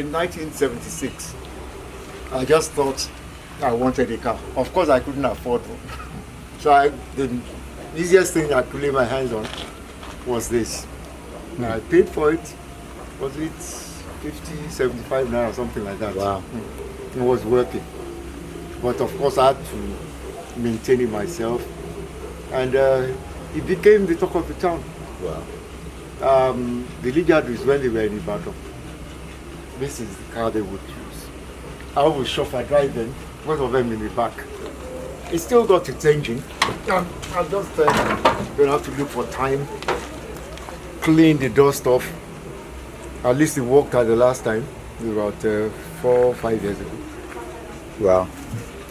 in 1976, I just thought I wanted a car. Of course, I couldn't afford one. So the easiest thing I could lay my hands on was this. I paid for it. Was it 50, 75 now or something like that? Wow. It was working. But of course, I had to maintain it myself. And it became the talk of the town. Wow. The Ligadris, when they were in Ibadan, this is the car they would use. I would chauffeur drive them, both of them in the back. It still got its engine. I'm just going to have to look for time, clean the dust off. At least it worked out the last time, about 4 or 5 years ago. Wow.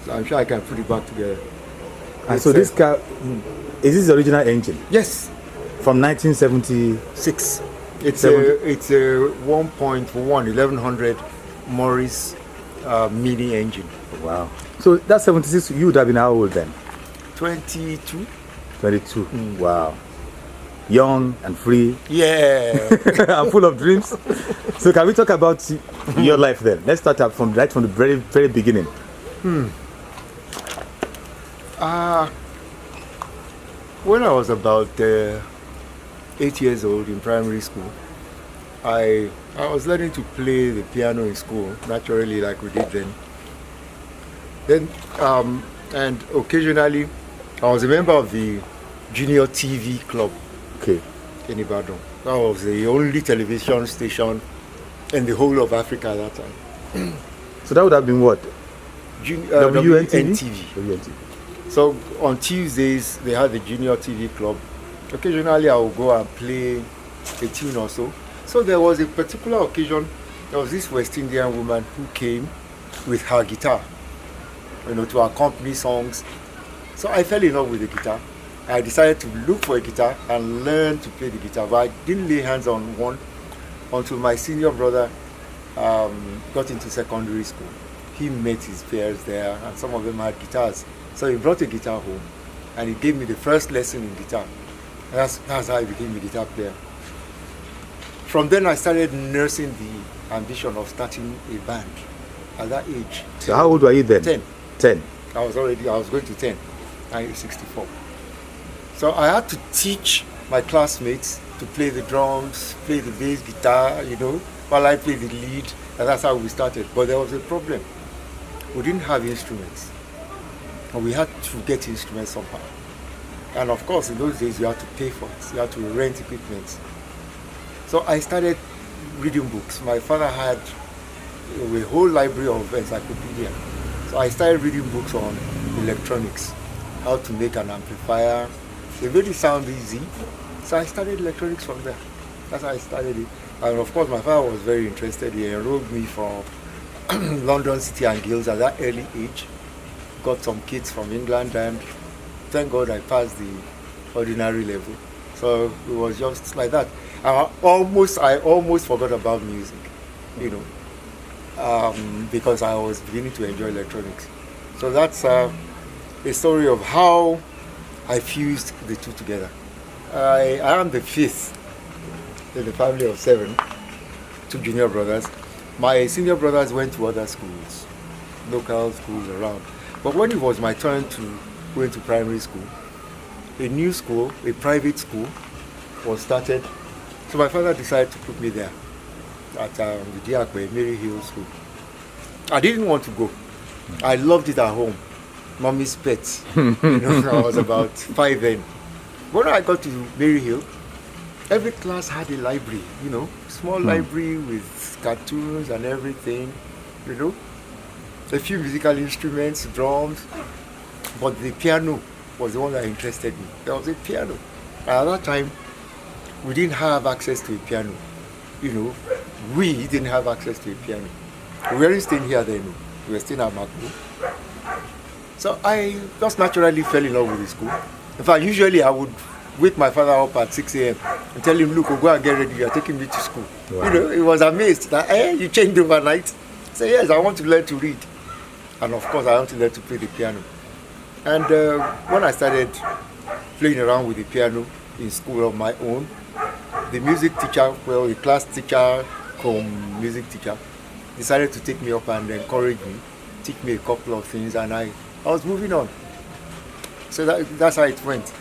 So I'm sure I can put it back together. And so this car, is this the original engine? Yes. From 1976? It's a 1.1 1100 Morris mini engine. Wow. So that's 76, you would have been how old then? 22. 22. Wow. Young and free. Yeah. And full of dreams. So can we talk about your life then? Let's start up from the very, very beginning. When I was about 8 years old in primary school, I was learning to play the piano in school, naturally, like we did then. And occasionally, I was a member of the Junior TV Club. Okay. In Ibadan. That was the only television station in the whole of Africa at that time. So that would have been what? WNTV. WNTV. So on Tuesdays, they had the Junior TV Club. Occasionally, I would go and play a tune or so. So there was a particular occasion, there was this West Indian woman who came with her guitar, to accompany songs. So I fell in love with the guitar. I decided to look for a guitar and learn to play the guitar, but I didn't lay hands on one until my senior brother got into secondary school. He met his peers there, and some of them had guitars. So he brought a guitar home, and he gave me the first lesson in guitar. And that's how I became a guitar player. From then, I started nursing the ambition of starting a band at that age. So how old were you then? 10. 10. I was going to 10, 1964. So I had to teach my classmates to play the drums, play the bass guitar, while I played the lead, and that's how we started. But there was a problem. We didn't have instruments, and we had to get instruments somehow. And of course, in those days, you had to pay for it. You had to rent equipment. So I started reading books. My father had a whole library of encyclopedia. So I started reading books on electronics, how to make an amplifier. It really sounded easy. So I studied electronics from there. That's how I started it. And of course, my father was very interested. He enrolled me for London City and Guilds at that early age. Got some kids from England, and thank God I passed the ordinary level. So it was just like that. I almost forgot about music, because I was beginning to enjoy electronics. So that's a story of how I fused the two together. I am the fifth in the family of 7, 2 junior brothers. My senior brothers went to other schools, local schools around. But when it was my turn to go into primary school, a new school, a private school, was started. So my father decided to put me there at the Diakwe, Mary Hill School. I didn't want to go. I loved it at home. Mommy's pet. I was about 5 then. When I got to Mary Hill, every class had a library, small library with cartoons and everything, a few musical instruments, drums, but the piano was the one that interested me. There was a piano. At that time, we didn't have access to a piano. We didn't have access to a piano. We weren't staying here then. We were staying at Makbo. So I just naturally fell in love with the school. In fact, usually I would wake my father up at 6 a.m. and tell him, look, we'll go and get ready. You're taking me to school. Wow. He was amazed that, you changed overnight. I said, yes, I want to learn to read. And of course, I want to learn to play the piano. And when I started playing around with the piano in school of my own, the music teacher, the class teacher, music teacher, decided to take me up and encourage me, teach me a couple of things, and I was moving on. So that's how it went.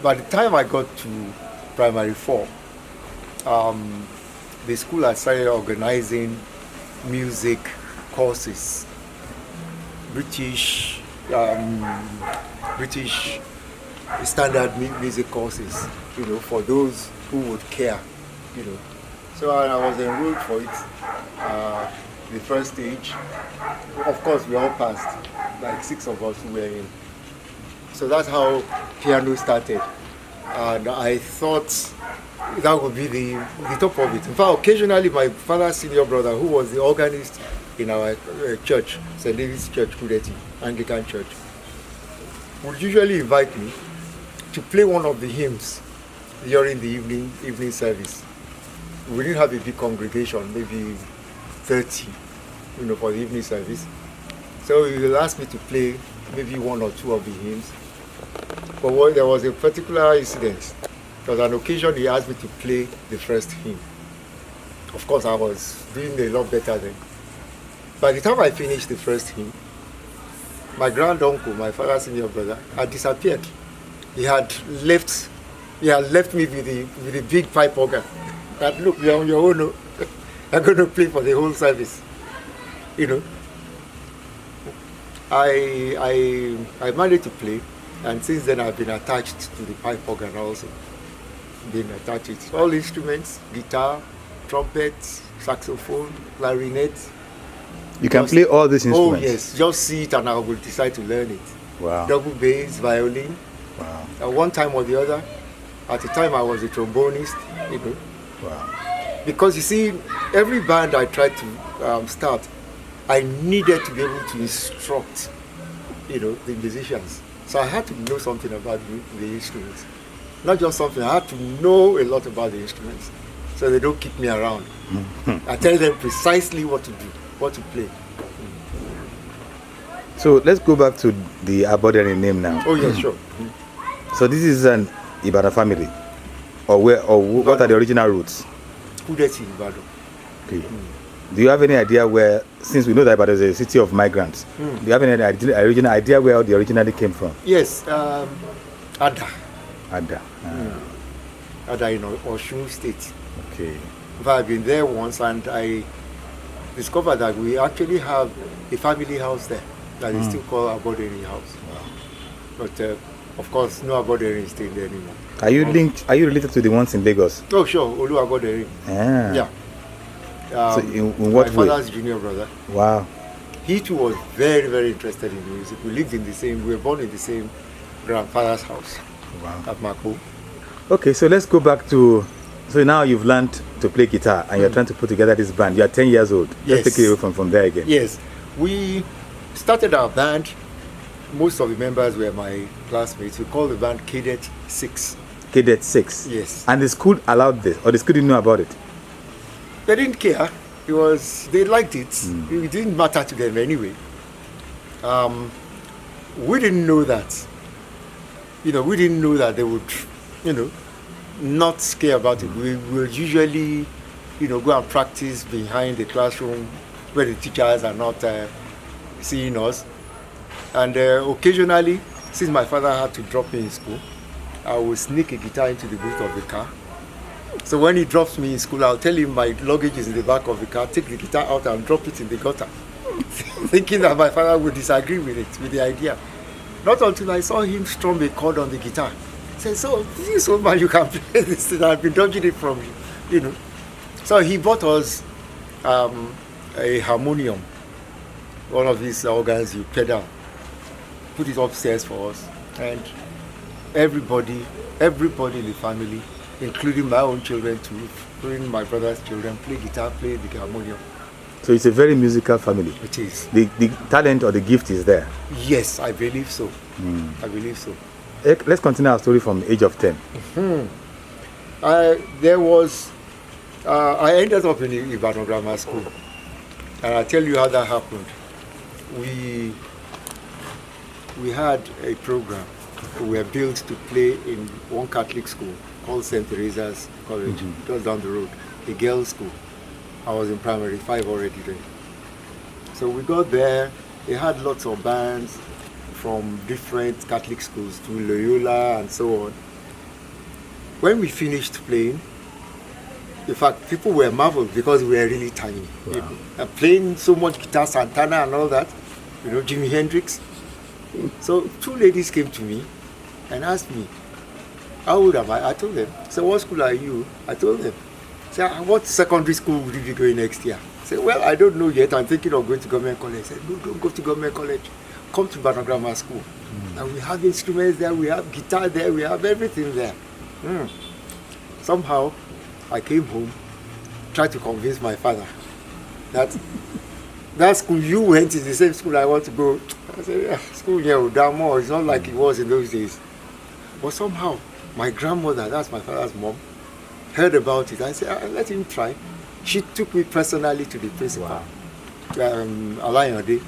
By the time I got to primary 4, the school had started organizing music courses, British standard music courses, for those who would care, So I was enrolled for it. The first stage, of course, we all passed, like 6 of us who were in. So that's how piano started. And I thought that would be the top of it. In fact, occasionally my father's senior brother, who was the organist in our church, St. David's Church, Kudeti, Anglican Church, would usually invite me to play one of the hymns during the evening service. We didn't have a big congregation, maybe 30, for the evening service. So he will ask me to play maybe 1 or 2 of the hymns. But there was a particular incident. There was an occasion he asked me to play the first hymn. Of course, I was doing a lot better then. By the time I finished the first hymn, my granduncle, my father's senior brother, had disappeared. He had left me with the big pipe organ. That, look, you're on your own. I'm going to play for the whole service. I managed to play, and since then I've been attached to the pipe organ also. Been attached to all instruments: guitar, trumpet, saxophone, clarinet. You can play all these instruments? Oh yes, just see it and I will decide to learn it. Wow. Double bass, violin. Wow. At one time or the other, at the time I was a trombonist, Wow. Because you see, every band I tried to start, I needed to be able to instruct, the musicians. So I had to know something about the instruments. Not just something, I had to know a lot about the instruments, so they don't keep me around. I tell them precisely what to do, what to play. So let's go back to the Aboderin name now. Oh yeah, sure. So this is an Ibadan family, or what are the original roots? Kudeti, Ibadan. Okay. Do you have any idea where, since we know that Ibadan is a city of migrants, do you have any original idea where they originally came from? Yes, Ada. Ada. Ada in Osun State. Okay. I've been there once and I discovered that we actually have a family house there that is still called Aboderin House. Wow. But of course, no Aboderin is still there anymore. Are you linked? Are you related to the ones in Lagos? Oh sure, Olu Aboderin. Yeah. So in what way? My father's junior brother. Wow. He too was very, very interested in music. We were born in the same grandfather's house. Wow. At Mako. Okay, so let's go back to. So now you've learned to play guitar and you're trying to put together this band. You're 10 years old. Yes. Let's take it from there again. Yes. We started our band. Most of the members were my classmates. We called the band Cadet 6. Cadet 6? Yes. And the school allowed this, or the school didn't know about it? They didn't care. They liked it. It didn't matter to them anyway. We didn't know that. We didn't know that they would, not care about it. We will usually, go and practice behind the classroom where the teachers are not seeing us. And occasionally, since my father had to drop me in school, I would sneak a guitar into the boot of the car. So when he drops me in school, I'll tell him my luggage is in the back of the car, take the guitar out and drop it in the gutter, thinking that my father would disagree with the idea. Not until I saw him strum a chord on the guitar. He said, so this is so much you can play this thing. I've been dodging it from you, So he bought us a harmonium, one of these organs you pedal, put it upstairs for us. And everybody in the family, including my own children too, including my brother's children, play guitar, play the harmonium. So it's a very musical family. It is. The talent or the gift is there. Yes, I believe so. I believe so. Let's continue our story from the age of 10. I ended up in Ibadan Grammar School. And I'll tell you how that happened. We had a program. We were built to play in one Catholic school called St. Teresa's College, just down the road, a girls' school. I was in primary 5 already then. So we got there. They had lots of bands from different Catholic schools to Loyola and so on. When we finished playing, in fact, people were marveled because we were really tiny. Wow. You know, and playing so much guitar, Santana and all that, you know, Jimi Hendrix. So 2 ladies came to me and asked me, how old am I? I told them. So what school are you? I told them. So what secondary school will you be going next year? I said, well, I don't know yet. I'm thinking of going to government college. I said, no, don't go to government college. Come to Ibadan Grammar School. And we have instruments there, we have guitar there, we have everything there. Somehow, I came home, tried to convince my father that that school you went is the same school I want to go. I said, yeah, school here will down more. It's not like it was in those days. But somehow, my grandmother, that's my father's mom, heard about it. I said, let him try. She took me personally to the principal, Alayande,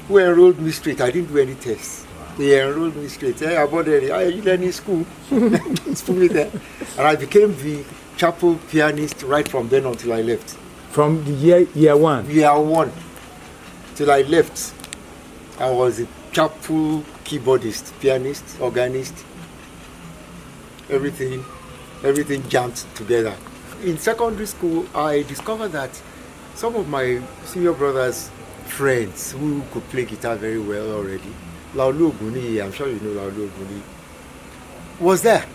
who enrolled me straight. I didn't do any tests. Wow. They enrolled me straight. Hey, Aboderin, are you learning school? Just put me there. And I became the chapel pianist right from then until I left. From the year one? Year one. Till I left. I was a chapel keyboardist, pianist, organist. Everything jammed together. In secondary school, I discovered that some of my senior brothers' friends who could play guitar very well already, Laulu Oguni, I'm sure you know Laulu Oguni, was there.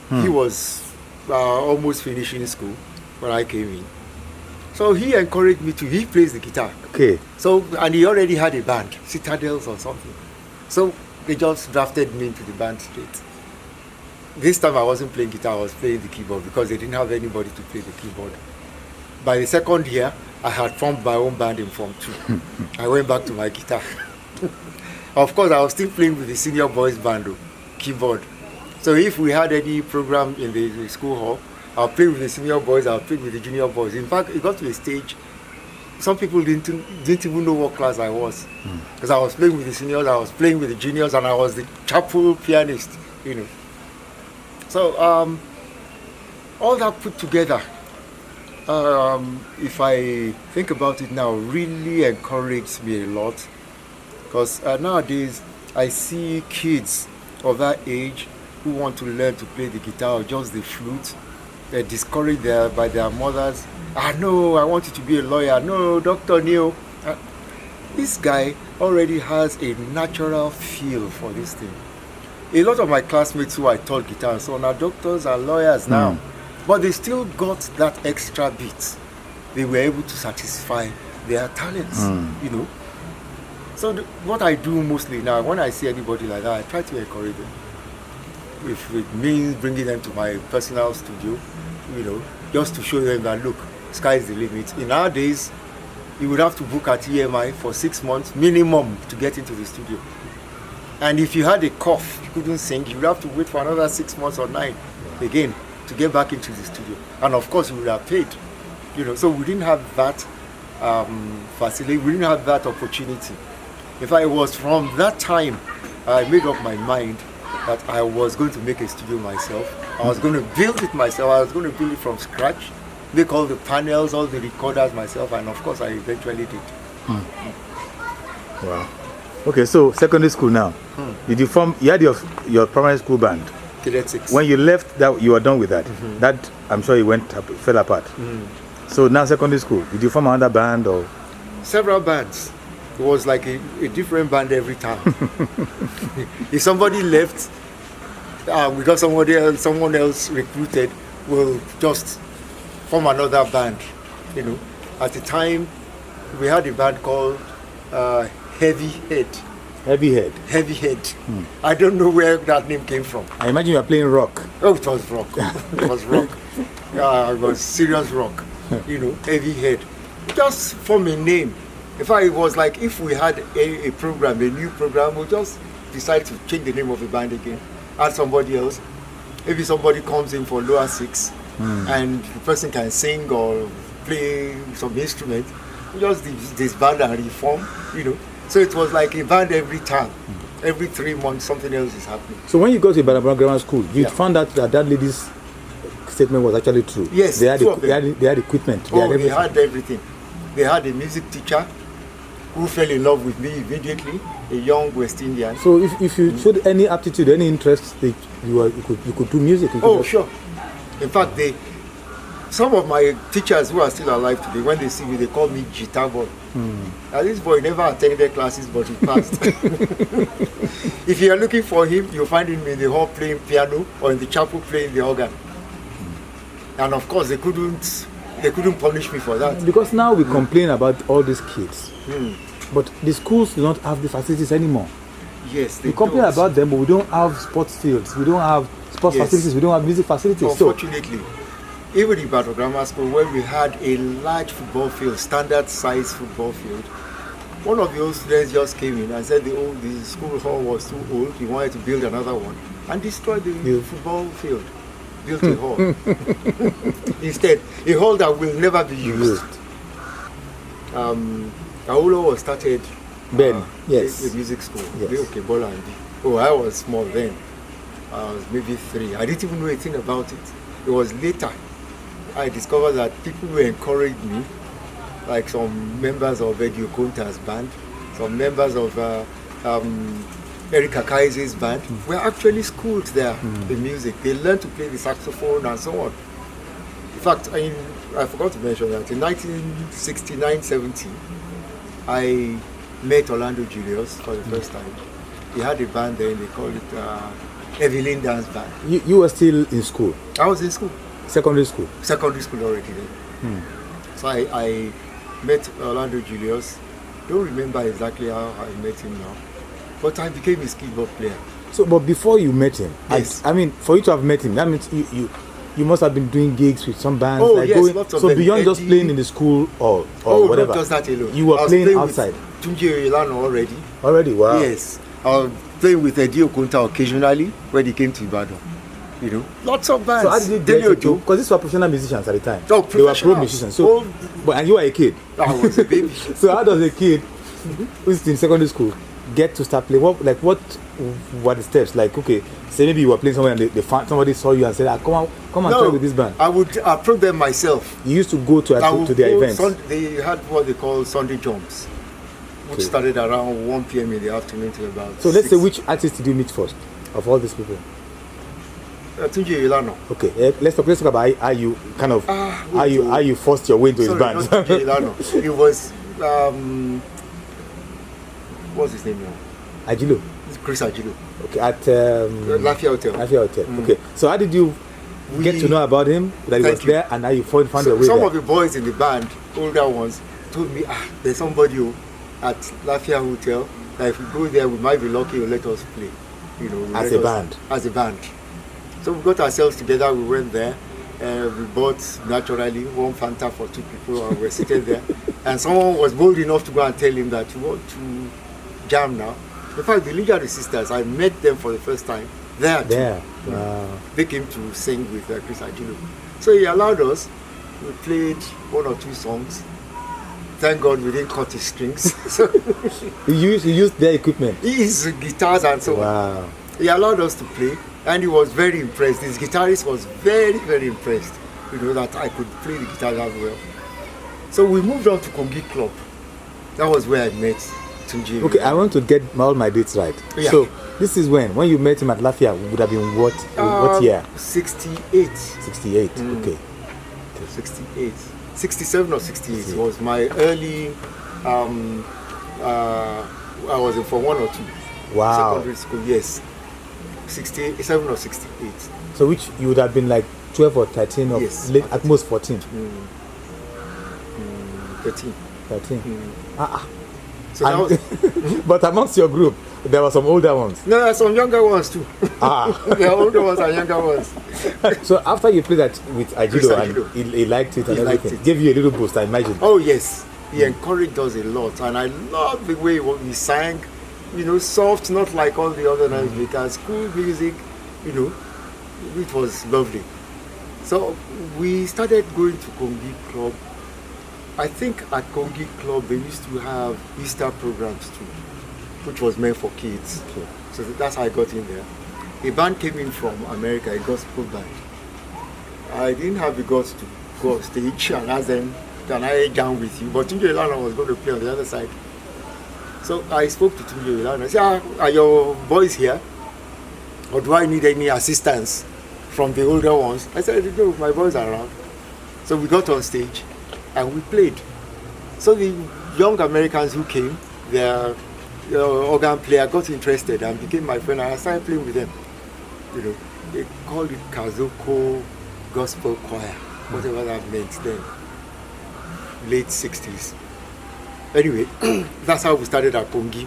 He was almost finishing school when I came in. So he encouraged me to, he plays the guitar. Okay. So, and he already had a band, Citadels or something. So they just drafted me into the band straight. This time I wasn't playing guitar, I was playing the keyboard because they didn't have anybody to play the keyboard. By the second year, I had formed my own band in Form 2. I went back to my guitar. Of course, I was still playing with the senior boys band, keyboard. So if we had any program in the school hall, I'll play with the senior boys, I'll play with the junior boys. In fact, it got to a stage, some people didn't even know what class I was. Because I was playing with the seniors, I was playing with the juniors, and I was the chapel pianist, you know. So all that put together, if I think about it now, really encouraged me a lot. Because nowadays, I see kids of that age who want to learn to play the guitar or just the flute. They're discouraged by their mothers. No, I want you to be a lawyer. No, Dr. Neil. This guy already has a natural feel for this thing. A lot of my classmates who I taught guitar and so on are doctors and lawyers now. But they still got that extra bit. They were able to satisfy their talents, you know. So what I do mostly now, when I see anybody like that, I try to encourage them. If it means bringing them to my personal studio, you know, just to show them that, look, sky's the limit. In our days, you would have to book at EMI for 6 months minimum to get into the studio. And if you had a cough, you couldn't sing, you would have to wait for another 6 months or 9 again to get back into the studio. And of course, you would have paid, you know. So we didn't have that facility, we didn't have that opportunity. In fact, it was from that time I made up my mind that I was going to make a studio myself. I was going to build it myself. I was going to build it from scratch, make all the panels, all the recorders myself, and of course, I eventually did. Wow. Okay, so secondary school now. Did you form? You had your primary school band. Grade 6. When you left, that you were done with that. That I'm sure you fell apart. So now secondary school. Did you form another band or? Several bands. It was like a different band every time. If somebody left, because someone else recruited, we'll just form another band. You know, at the time, we had a band called Heavy Head. Heavy Head. Heavy Head. I don't know where that name came from. I imagine you were playing rock. Oh, it was rock. It was rock. It was serious rock. You know, Heavy Head. Just form a name. In fact, it was like if we had a program, a new program, we'll just decide to change the name of the band again, add somebody else. Maybe somebody comes in for lower 6 and the person can sing or play some instrument. We just disband and reform, you know. So it was like a band every time. Every 3 months, something else is happening. So when you go to Ibadan Grammar School, you found out that lady's statement was actually true? Yes, they had equipment. They had everything. They had a music teacher. who fell in love with me immediately, a young West Indian. So if you showed any aptitude, any interest, you could do music. Oh, sure. In fact, some of my teachers who are still alive today, when they see me, they call me Guitar Boy. Now, this boy never attended classes, but he passed. If you are looking for him, you'll find him in the hall playing piano or in the chapel playing the organ. And of course, they couldn't punish me for that. Because now we complain about all these kids, but the schools do not have the facilities anymore. Yes, we complain about them, but we don't have sports fields, we don't have sports facilities, we don't have music facilities. Unfortunately, even in Ibadan Grammar School, where we had a large football field, standard size football field, one of the old students just came in and said the school hall was too old, he wanted to build another one, and destroyed the football field. Built a hall. Instead, a hall that will never be used. Anjola started Ben, a music school. Yes. Oh, I was small then. I was maybe 3. I didn't even know anything about it. It was later I discovered that people who encouraged me, like some members of Eddie Okonta's band, some members of Eric Akaize's band, were actually schooled there in music. They learned to play the saxophone and so on. In fact, I forgot to mention that in 1969-70, I met Orlando Julius for the first time. He had a band then, they called it Evelyn Dance Band. You were still in school? I was in school. Secondary school? Secondary school already then. So I met Orlando Julius. Don't remember exactly how I met him now, but I became his keyboard player. So, but before you met him, yes. I mean, for you to have met him, that means you must have been doing gigs with some bands. Oh, like yes, lots of them. So beyond just playing in the school or whatever. Not just that alone. You were playing outside. Tunji Ilano already. Already, wow. Yes, I was playing with Eddie Okonta occasionally when he came to Ibadan. You know, lots of bands. So how did you get into? Because these were professional musicians at the time. Oh, they were pro musicians. So, and you were a kid. I was a baby. So how does a kid who's in secondary school get to start playing? What were the steps? Like, okay, say maybe you were playing somewhere and they found, somebody saw you and said, come and try with this band. I would approach them myself. You used to go to their events. They had what they call Sunday jumps, which started around 1 p.m. in the afternoon till about. So let's say, which artist did you meet first of all these people? Tunji Ilano. Okay, let's talk about how you kind of how you forced your way into his band. Not Tunji Ilano. It was what's his name now? Ajilo. Chris Ajilo. Okay, at Lafia Hotel. Lafia Hotel. Okay, so how did you get to know about him? That he was there, and how you found your way some there? of the boys in the band, older ones, told me, there's somebody at Lafia Hotel that if we go there, we might be lucky. He'll let us play. You know, as a band. So we got ourselves together. We went there. We bought naturally one Fanta for 2 people, and we're seated there. And someone was bold enough to go and tell him that you want to jam now. In fact, the Leader Sisters, I met them for the first time there. Wow. They came to sing with Chris Ajilo. So he allowed us. We played 1 or 2 songs. Thank God we didn't cut his strings. So he used their equipment. His guitars and so on. He allowed us to play, and he was very impressed. His guitarist was very, very impressed. You know, that I could play the guitar that well. So we moved on to Kongi Club. That was where I met Tunji. Okay, I want to get all my dates right. Yeah. So this is when you met him at Lafia, would have been what year? 68. 68. Okay. 68. 67 or 68 was my early. I was in for 1 or 2. Wow. Secondary school, yes. 67 or 68. So which you would have been like 12 or 13 or late, at most 14. 13. 13. So that was, but amongst your group, there were some older ones. No, there are some younger ones too. There are older ones and younger ones. So after you played that with Ajilo and he liked it and everything, gave you a little boost, I imagine. Oh yes, he encouraged us a lot, and I love the way we sang. You know, soft, not like all the other nights, because cool music, you know, it was lovely. So we started going to Kongi Club. I think at Kongi Club they used to have Easter programs too, which was meant for kids. Okay. So that's how I got in there. A band came in from America, a gospel band. I didn't have the guts to go on stage and ask them, can I jam with you? But Tunji Ilana was going to play on the other side. So I spoke to Tunji and I said, are your boys here? Or do I need any assistance from the older ones? I said, no, my boys are around. So we got on stage and we played. So the young Americans who came, their organ player got interested and became my friend, and I started playing with them. You know, they called it Kazoko Gospel Choir, whatever that meant then. Late 60s. Anyway, that's how we started at Pongi.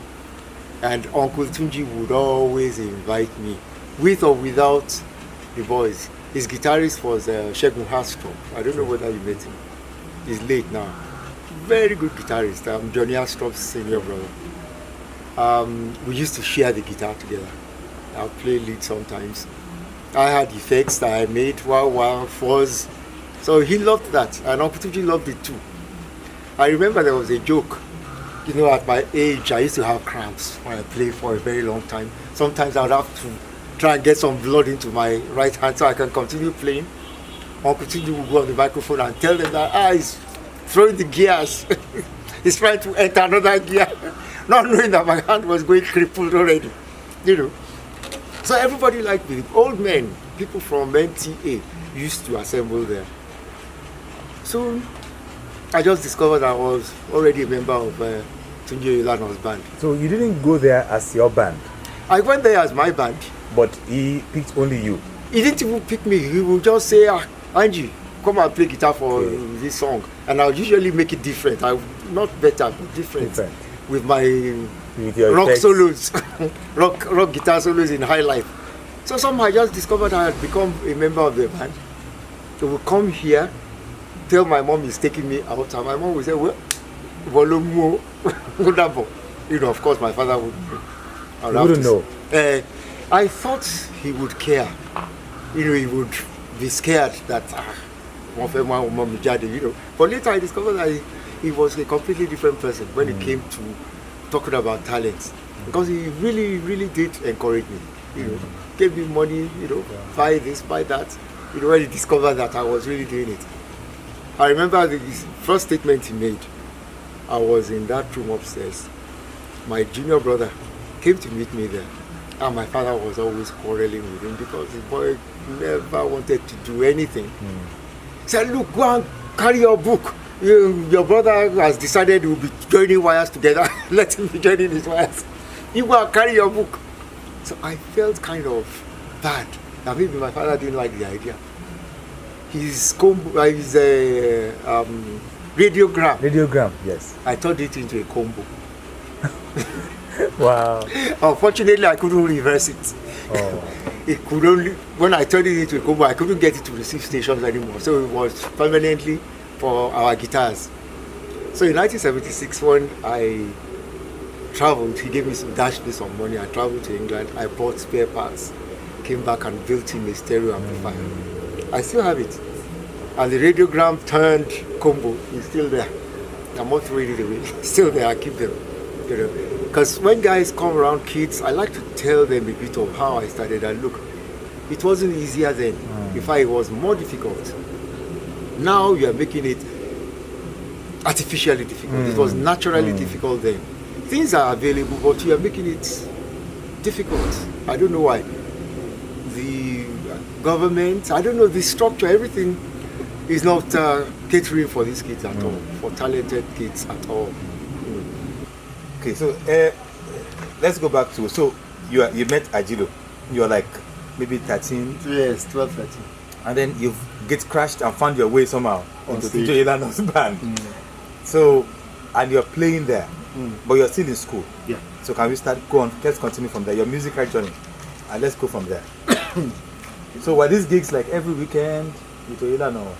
And Uncle Tunji would always invite me, with or without the boys. His guitarist was Segun Akinlolu. I don't know whether you met him. He's late now. Very good guitarist. Johnny Astrup's senior brother. We used to share the guitar together. I'll play lead sometimes. I had effects that I made, wow, fuzz. So he loved that, and Uncle Tunji loved it too. I remember there was a joke. You know, at my age, I used to have cramps when I played for a very long time. Sometimes I would have to try and get some blood into my right hand so I can continue playing. Uncle Tunji would go on the microphone and tell them that he's throwing the gears. He's trying to enter another gear, not knowing that my hand was going crippled already. You know. So everybody liked me. Old men, people from NTA used to assemble there. So I just discovered I was already a member of Tunji Oyelano's band. So you didn't go there as your band? I went there as my band. But he picked only you? He didn't even pick me. He would just say, Angie, come and play guitar for this song. And I'll usually make it different. Not better, but different. With my rock effects. Solos, rock guitar solos in highlife. So somehow I just discovered I had become a member of the band. They would come here, tell my mom he's taking me out, and my mom would say, well, volume, you know, of course my father would. You wouldn't know. I thought he would care. You know, he would be scared that you know. But later I discovered that he was a completely different person when it came to talking about talents. Because he really, really did encourage me. You know, gave me money, you know, buy this, buy that. You know, when he discovered that I was really doing it. I remember the first statement he made. I was in that room upstairs. My junior brother came to meet me there. And my father was always quarreling with him because the boy never wanted to do anything. He said, look, go and carry your book. Your brother has decided we'll be joining wires together. Let him be joining his wires. You go and carry your book. So I felt kind of bad that maybe my father didn't like the idea. His radiogram. Radiogram, yes. I turned it into a combo. Wow. Unfortunately, I couldn't reverse it. Oh. It could only, when I turned it into a combo, I couldn't get it to receive stations anymore. So it was permanently for our guitars. So in 1976, when I traveled, he gave me dashed me some money. I traveled to England. I bought spare parts, came back and built him a stereo amplifier. I still have it. And the radiogram turned combo is still there. I'm not throwing it away. It's still there. I keep them. You know, because when guys come around, kids, I like to tell them a bit of how I started. And look, it wasn't easier then. In fact, it was more difficult. Now you are making it artificially difficult. It was naturally difficult then. Things are available, but you are making it difficult. I don't know why. The government, I don't know, the structure, everything is not catering for these kids at all, for talented kids at all. Okay, so let's go back to, so you met Ajilo. You are like maybe 13. Yes, 12, 13. And then you get crashed and found your way somehow into Tunji Oyelano's band. So, and you're playing there, but you're still in school. Yeah. So can we go on, let's continue from there, your musical journey, and let's go from there. So were these gigs like every weekend with Oyelano?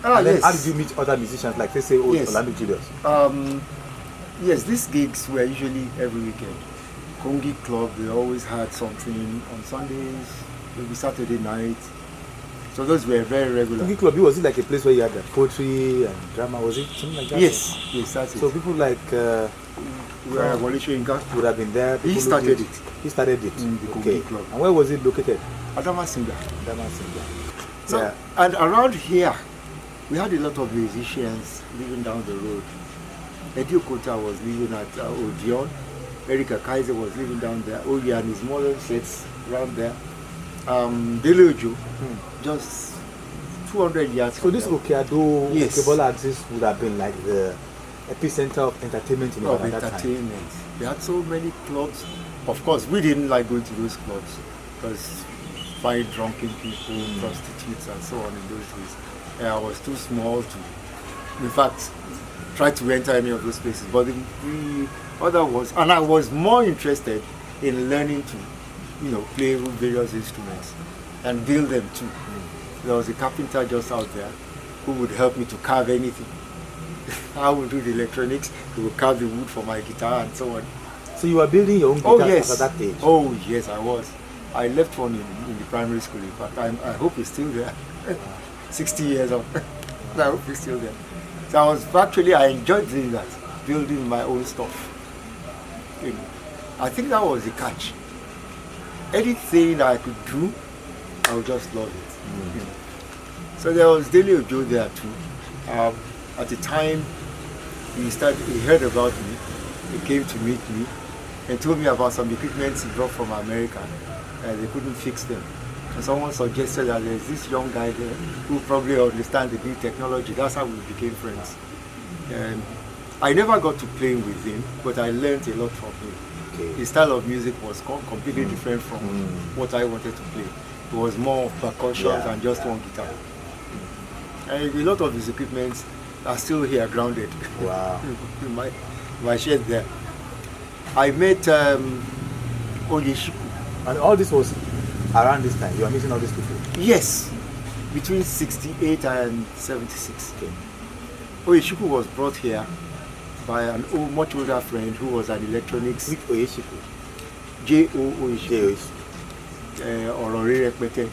And then yes. how did you meet other musicians, like let's say Orlando Julius? Yes, these gigs were usually every weekend. Kongi Club, they always had something on Sundays, maybe Saturday night. So those were very regular. Kongi Club, was it like a place where you had poetry and drama? Was it something like that? Yes, that's it. So people like would have been there. He started it. He started it. The Okay. Kongi Club. And where was it located? Adamasinga. Adamasinga. So, and around here, we had a lot of musicians living down the road. Eddie Okota was living at Odeon. Erika Kaiser was living down there. Oye and his modern sets around there. Dele Ojo, just 200 yards. So this Okeado, Yes. Okebola axis would have been like the epicenter of entertainment in Ibadan at that time. entertainment. They had so many clubs. Of course, we didn't like going to those clubs because find drunken people, prostitutes, and so on in those days. And I was too small to, in fact, try to enter any of those places. But the other was, and I was more interested in learning to, play various instruments and build them too. There was a carpenter just out there who would help me to carve anything. I would do the electronics, he would carve the wood for my guitar and so on. So you were building your own guitars at that age? Oh yes, I was. I left one in the primary school. In fact, I hope it's still there. 60 years old. I hope it's still there. So I enjoyed doing that, building my own stuff. I think that was the catch. Anything that I could do, I would just love it. So there was Dele Ojo there too. At the time, he heard about me. He came to meet me and told me about some equipment he brought from America, and they couldn't fix them. And someone suggested that there's this young guy there who probably understands the new technology. That's how we became friends. And I never got to play with him, but I learned a lot from him. Okay. His style of music was completely different from what I wanted to play. It was more of percussion than just one guitar. And a lot of his equipment are still here grounded. Wow. in my shed there. I met Oyeshiku. And all this was around this time? You are meeting all these people? Yes, between 68 and 76. Okay. Oyeshiku was brought here by an much older friend who was an electronics. Which Oyeshiku? J.O. Oyeshiku. Orore Rekpete.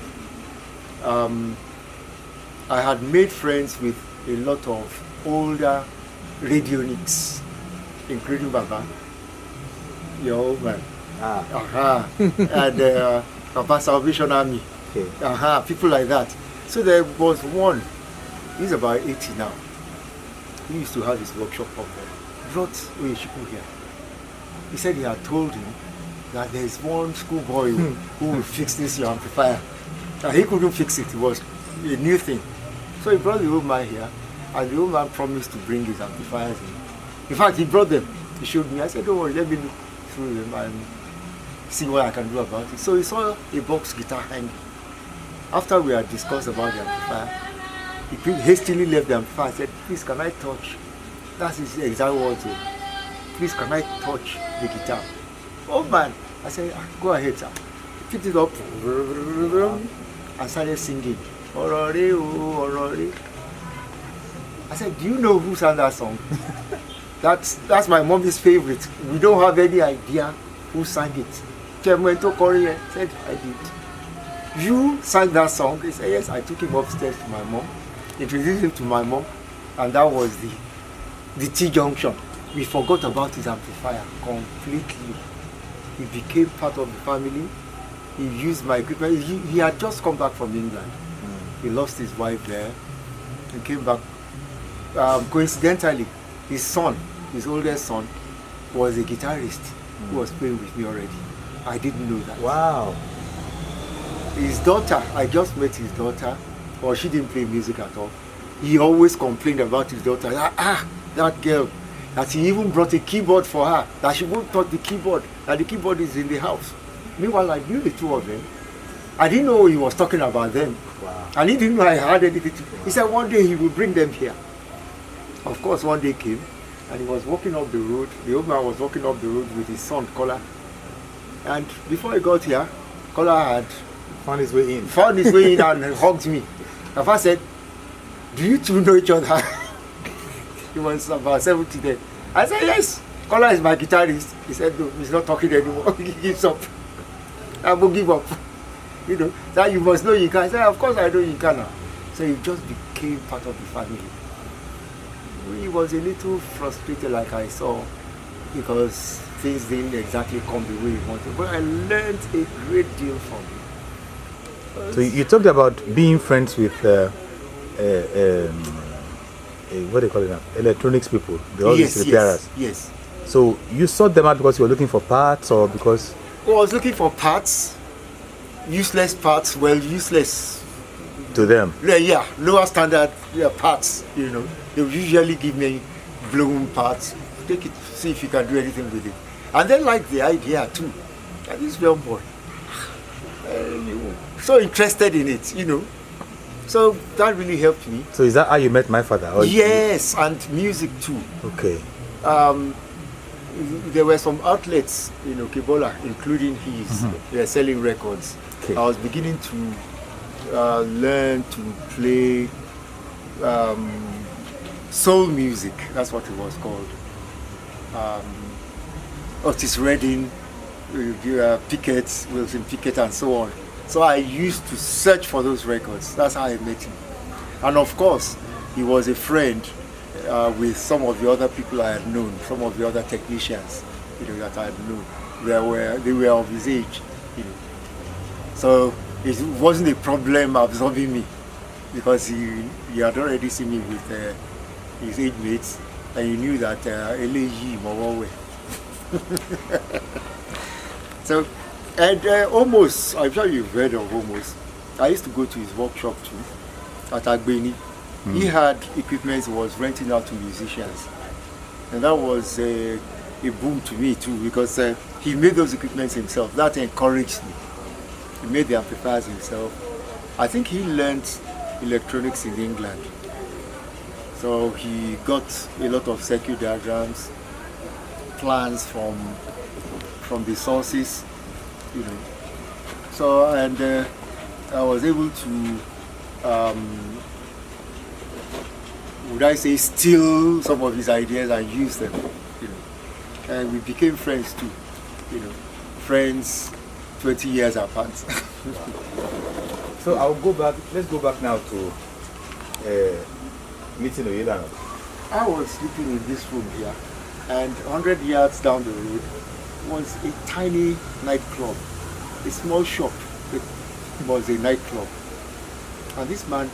I had made friends with a lot of older radionics, including Baba, your old man. And Papa Salvation Army. Okay. People like that. So there was one, he's about 80 now. He used to have his workshop up there. Brought Oyeshiku here. He said he had told him that there's one schoolboy who will fix this your amplifier. And he couldn't fix it. It was a new thing. So he brought the old man here, and the old man promised to bring his amplifiers in. In fact, he brought them. He showed me. I said, don't worry, let me look through them and see what I can do about it. So he saw a box guitar hanging. After we had discussed about the amplifier, he hastily left the amplifier and said, please, can I touch? That's his exact words. Please, can I touch the guitar? Oh man, I said, go ahead, sir. He picked it up and started singing. Orore, oh, orore. I said, do you know who sang that song? That's my mommy's favorite. We don't have any idea who sang it. Chemwento Korea said, I did. You sang that song? He said, yes. I took him upstairs to my mom, introduced him to my mom, and that was the T-junction. We forgot about his amplifier completely. He became part of the family. He used my equipment. He had just come back from England. He lost his wife there. He came back. Coincidentally, his son, his oldest son, was a guitarist who was playing with me already. I didn't know that. Wow. His daughter, I just met his daughter, or she didn't play music at all. He always complained about his daughter. That girl, that he even brought a keyboard for her, that she won't touch the keyboard, that the keyboard is in the house. Meanwhile, I knew the two of them. I didn't know he was talking about them. Wow. And he didn't know I had anything to. He said one day he will bring them here. Of course, one day came, and he was walking up the road. The old man was walking up the road with his son, Kola. And before he got here, Kola had found his way in. And hugged me. And I said, do you two know each other? He was about 70 then. I said, yes. Kola is my guitarist. He said, no, he's not talking anymore. He gives up. I will give up. You know, that you must know Yinka. I said, of course I know Yinka now. So he just became part of the family. He was a little frustrated, like I saw, because things didn't exactly come the way he wanted. But I learned a great deal from him. So you talked about being friends with a what do they call it now? Electronics people. They all Yes, these repairers. yes. So you sought them out because you were looking for parts, or because Well, I was looking for parts, useless parts, well, useless. to them? Yeah, lower standard parts, you know. They would usually give me blown parts. Take it, see if you can do anything with it. And they liked the idea too. And this young boy, so interested in it, you know. So that really helped me. So is that how you met my father? Or Yes, and music too. Okay. There were some outlets in Okebola, including his, they were selling records. Okay. I was beginning to learn to play soul music. That's what it was called. Otis Redding, Pickett, Wilson Pickett, and so on. So I used to search for those records. That's how I met him. And of course, he was a friend with some of the other people I had known, some of the other technicians, you know, that I had known. They were of his age, you know. So it wasn't a problem absorbing me, because he had already seen me with his age mates, and he knew that Eleyi Mowowe. So, and almost, I'm sure you've heard of almost. I used to go to his workshop too, at Agbeni. He had equipment he was renting out to musicians, and that was a boom to me too, because he made those equipments himself. That encouraged me. He made the amplifiers himself. I think he learned electronics in England, so he got a lot of circuit diagrams, plans from the sources, you know. So, and I was able to, would I say, steal some of his ideas and use them, you know. And we became friends too, you know, friends 20 years apart. So I'll go back. Let's go back now to meeting Oyedano. I was sleeping in this room here, and 100 yards down the road was a tiny nightclub, a small shop. It was a nightclub, and this man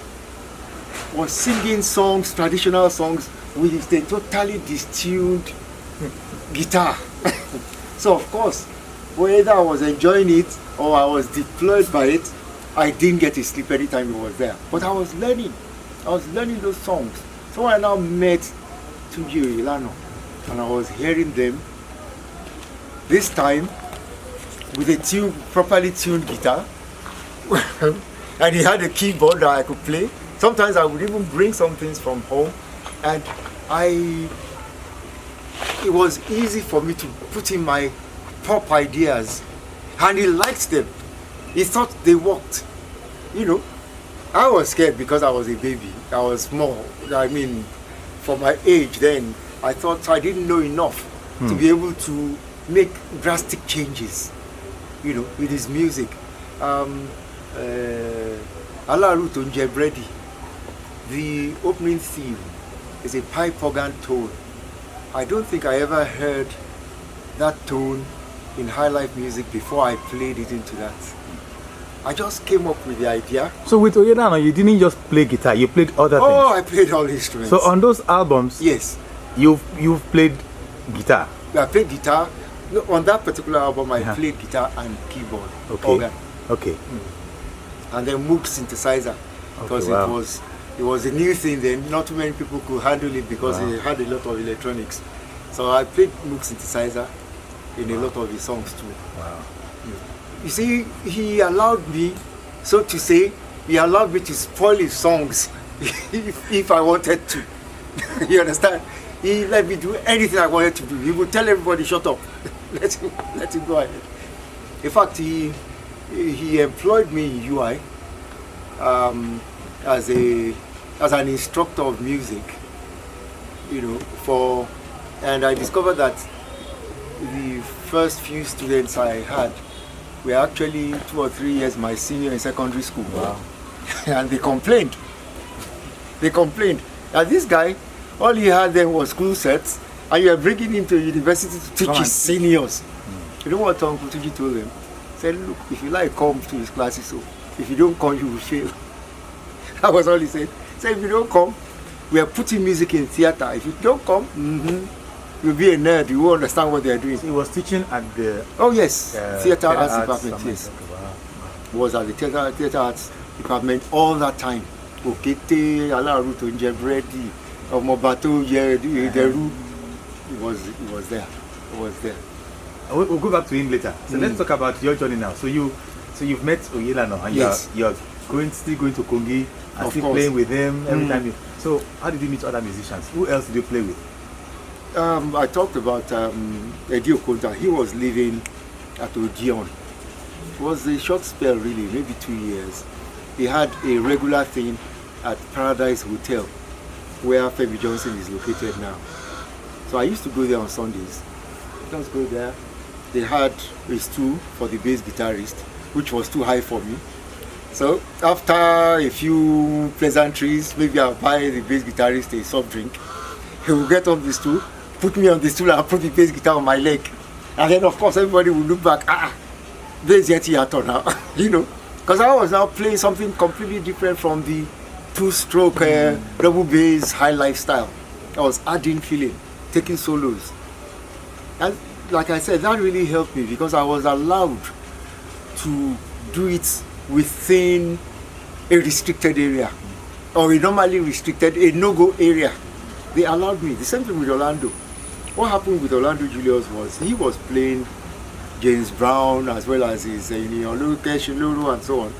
was singing songs, traditional songs, with a totally distuned guitar. So of course, whether I was enjoying it or I was deployed by it, I didn't get to sleep any time he was there. But I was learning those songs. So I now met Tunji Oyelano, and I was hearing them, this time with a properly tuned guitar. And he had a keyboard that I could play. Sometimes I would even bring some things from home, and it was easy for me to put in my pop ideas, and he liked them. He thought they worked, you know. I was scared because I was a baby. I was small. I mean, for my age then, I thought I didn't know enough to be able to make drastic changes, you know, with his music. Alaru Tonje Bredi, the opening theme is a pipe organ tone. I don't think I ever heard that tone in highlife music before I played it into that. I just came up with the idea. So with Oyedano, you didn't just play guitar, you played other things. Oh, I played all instruments. So on those albums, yes, you've played guitar. I played guitar. No, on that particular album, I played guitar and keyboard, organ. Okay. And then Moog synthesizer, because it was a new thing then. Not too many people could handle it because it had a lot of electronics. So I played Moog synthesizer in a lot of his songs too. Wow. You see, he allowed me, so to say, he allowed me to spoil his songs if I wanted to. You understand? He let me do anything I wanted to do. He would tell everybody, shut up. let him go ahead. In fact, he employed me in UI as an instructor of music, you know, and I discovered that the first few students I had were actually 2 or 3 years my senior in secondary school. Wow. And they complained. And this guy, all he had then was school sets, and you are bringing him to university to teach his seniors. You know what Uncle Tuji told them? He said, look, if you like, come to his classes. So if you don't come, you will fail. That was all he said. He said, if you don't come, we are putting music in theater. If you don't come, you'll be a nerd. You won't understand what they are doing. He was teaching at the Oh yes, theater arts department. something. Yes, Okay, wow. was at the theater arts department all that time. Okete, Alaru to Njebredi, Omobato, Yederu. It was there. It was there. We'll go back to him later. So let's talk about your journey now. So you've met Oyelano and Yes. you're still going to Kongi and Of still course. playing with him every time. So how did you meet other musicians? Who else did you play with? I talked about Eddie Okonta. He was living at Odeon. It was a short spell, really, maybe 2 years. He had a regular thing at Paradise Hotel, where Femi Johnson is located now. So I used to go there on Sundays. Just go there. They had a stool for the bass guitarist, which was too high for me. So after a few pleasantries, maybe I'll buy the bass guitarist a soft drink. He will get on the stool, put me on the stool and put the bass guitar on my leg. And then of course everybody will look back, bass yet now, you know. Because I was now playing something completely different from the two-stroke double bass high life style. I was adding feeling, taking solos. And like I said, that really helped me because I was allowed to do it within a restricted area or a normally restricted, a no-go area. They allowed me. The same thing with Orlando. What happened with Orlando Julius was he was playing James Brown as well as his Olu and so on.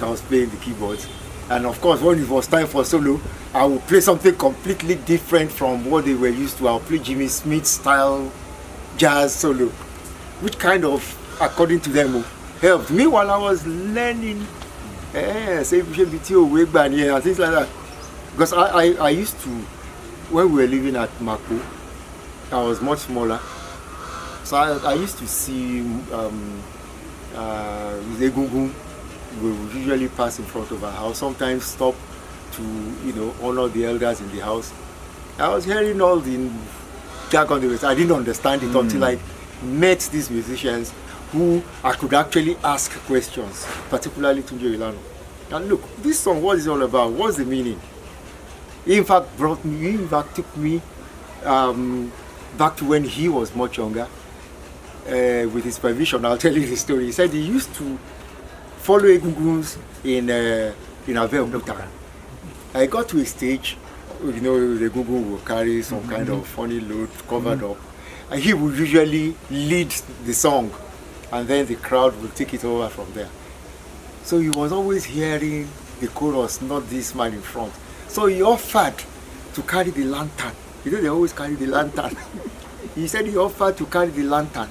I was playing the keyboards. And of course, when it was time for solo, I would play something completely different from what they were used to. I'll play Jimmy Smith style jazz solo, which kind of, according to them, helped me while I was learning and things like that. Because I used to, when we were living at Mako, I was much smaller. So I used to see Egungun. We would usually pass in front of our house, sometimes stop to, honor the elders in the house. I was hearing all the jargon. I didn't understand it until I met these musicians who I could actually ask questions, particularly to Ilano. And look, this song, what is it all about? What's the meaning? He in fact took me back to when he was much younger. With his permission, I'll tell you the story. He said he used to follow Egunguns in Abeokuta. I got to a stage, the Egungun will carry some kind of funny load covered up, and he would usually lead the song, and then the crowd will take it over from there. So he was always hearing the chorus, not this man in front. So he offered to carry the lantern. They always carry the lantern. He said he offered to carry the lantern,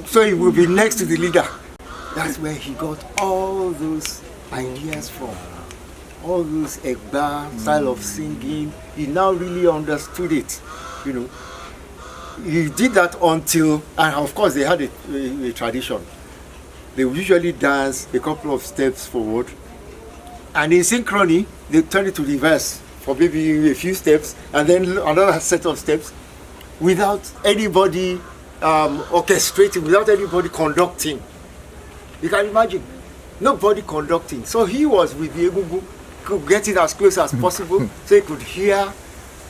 so he will be next to the leader. That's where he got all those ideas from. All those Egba style of singing. He now really understood it, He did that until, and of course they had a tradition. They would usually dance a couple of steps forward, and in synchrony, they turn it to reverse for maybe a few steps, and then another set of steps, without anybody orchestrating, without anybody conducting. You can imagine, nobody conducting. So he was with the Egungun, could get it as close as possible, so he could hear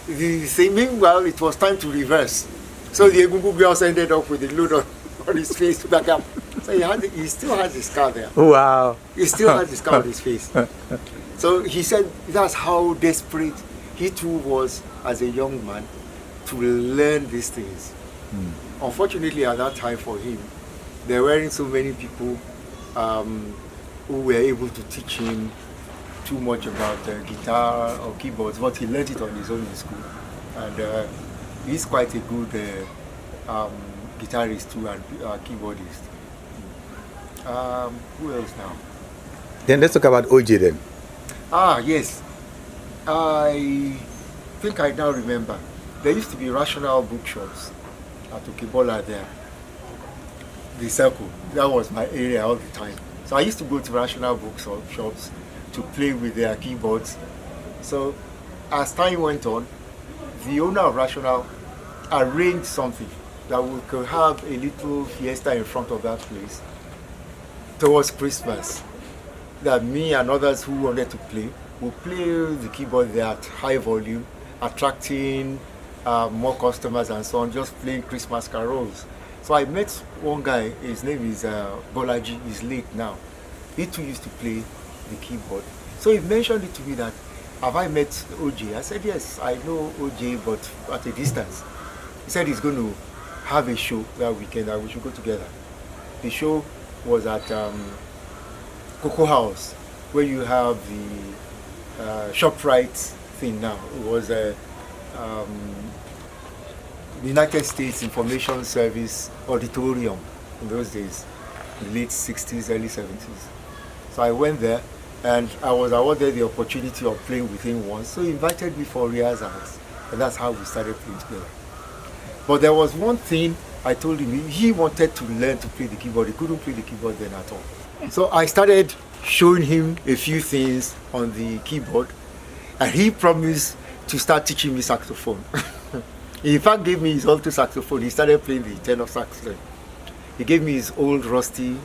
the thing. Meanwhile, it was time to reverse. So the Egungun girls ended up with the load on his face to back up. So he still has his scar there. Wow. He still has his scar on his face. So he said that's how desperate he too was as a young man to learn these things. Unfortunately, at that time for him, there weren't so many people who were able to teach him too much about guitar or keyboards, but he learned it on his own in school. And he's quite a good guitarist too and keyboardist. Who else now? Then let's talk about OJ then. Yes. I think I now remember. There used to be Rational bookshops at Okebola there. The Circle. That was my area all the time. So I used to go to Rational bookshops to play with their keyboards. So as time went on, the owner of Rational arranged something that we could have a little fiesta in front of that place towards Christmas, that me and others who wanted to play we'll play the keyboard there at high volume, attracting more customers and so on, just playing Christmas carols. So I met one guy, his name is Bolaji, he's late now. He too used to play the keyboard. So he mentioned it to me that, have I met OJ? I said, yes, I know OJ, but at a distance. He said he's going to have a show that weekend that we should go together. The show was at Cocoa House, where you have the ShopRite thing now. It was a United States Information Service auditorium in those days, the late 60s, early 70s. So I went there and I was awarded the opportunity of playing with him once. So he invited me for rehearsals, and that's how we started playing together. But there was one thing I told him, he wanted to learn to play the keyboard. He couldn't play the keyboard then at all. So I started showing him a few things on the keyboard, and he promised to start teaching me saxophone. He in fact gave me his alto saxophone. He started playing the tenor sax then. He gave me his old rusty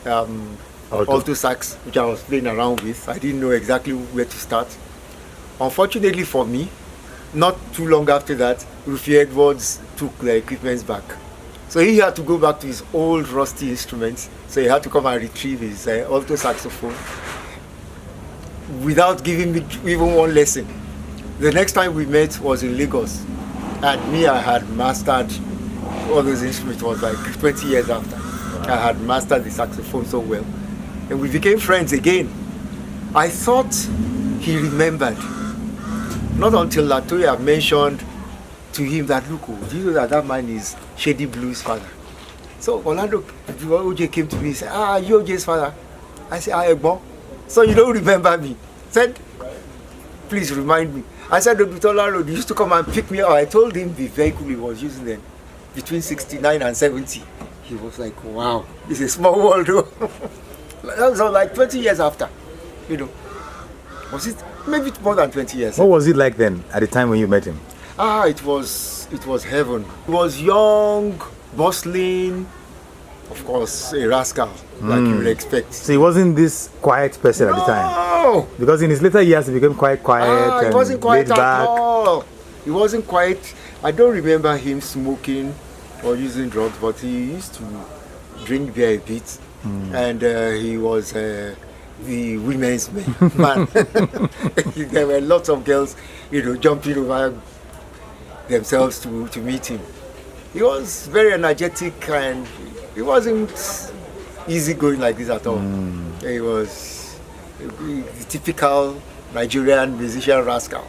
alto sax, which I was playing around with. I didn't know exactly where to start. Unfortunately for me, not too long after that, Rufy Edwards took the equipment back. So he had to go back to his old rusty instruments. So he had to come and retrieve his alto saxophone without giving me even one lesson. The next time we met was in Lagos. And me, I had mastered all those instruments. It was like 20 years after. I had mastered the saxophone so well. And we became friends again. I thought he remembered. Not until Latoya mentioned to him that, look, do you know that that man is Shady Blue's father? So Orlando, OJ came to me and said, you OJ's father? I said, Egbo. So you don't remember me? Said, please remind me. I said, Obitola Road, he used to come and pick me up. I told him the vehicle he was using then, between 69 and 70. He was like, wow, it's a small world though. That was like 20 years after, you know. Was it maybe more than 20 years? What was it like then at the time when you met him? It was heaven. He was young, bustling, of course, a rascal, like you would expect. So he wasn't this quiet person at the time? No! Because in his later years he became quite quiet He and wasn't quiet laid back. at all. He wasn't quiet. I don't remember him smoking or using drugs, but he used to drink beer a bit. And he was the women's man. There were lots of girls, you know, jumping over themselves to meet him. He was very energetic and he wasn't easy going like this at all. He was the typical Nigerian musician rascal,